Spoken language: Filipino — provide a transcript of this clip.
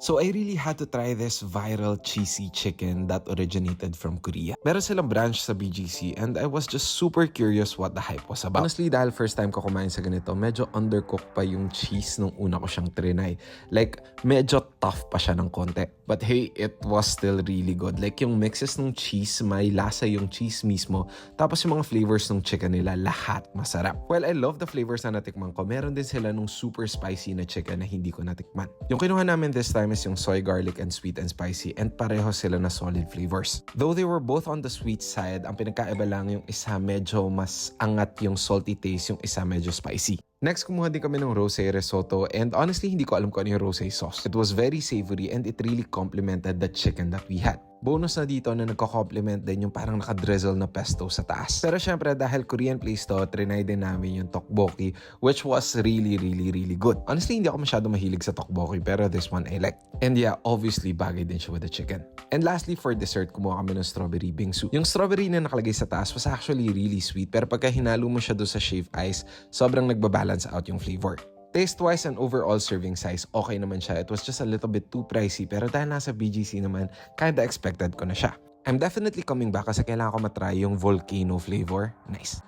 So I really had to try this viral cheesy chicken that originated from Korea. Meron silang branch sa BGC and I was just super curious what the hype was about. Honestly, dahil first time ko kumain sa ganito, medyo undercooked pa yung cheese nung una ko siyang trinay. Like, medyo tough pa siya ng konti. But hey, it was still really good. Like, yung mixes ng cheese, may lasa yung cheese mismo. Tapos yung mga flavors ng chicken nila, lahat masarap. Well, I love the flavors na natikman ko. Meron din sila nung super spicy na chicken na hindi ko natikman. Yung kinuha namin this time is yung soy garlic and sweet and spicy and pareho sila na solid flavors. Though they were both on the sweet side, ang pinagkaiba lang yung isa medyo mas angat yung salty taste, yung isa medyo spicy. Next, kumuha din kami ng rosé risotto and honestly, hindi ko alam kung ano yung rosé sauce. It was very savory and it really complemented the chicken that we had. Bonus na dito na nagko-complement din yung parang nakadrizzle na pesto sa taas. Pero syempre, dahil Korean place to, trinay din namin yung tteokbokki, which was really good. Honestly, hindi ako masyado mahilig sa tteokbokki, pero this one I like. And yeah, obviously, bagay din siya with the chicken. And lastly, for dessert, kumuha kami ng strawberry bingsu. Yung strawberry na nakalagay sa taas was actually really sweet, pero pagka hinalo mo siya doon sa shaved ice, sobrang nagbabalance out yung flavor. Taste-wise and overall serving size, okay naman siya. It was just a little bit too pricey, pero dahil nasa BGC naman, kinda expected ko na siya. I'm definitely coming back kasi kailangan ko matry yung volcano flavor. Nice.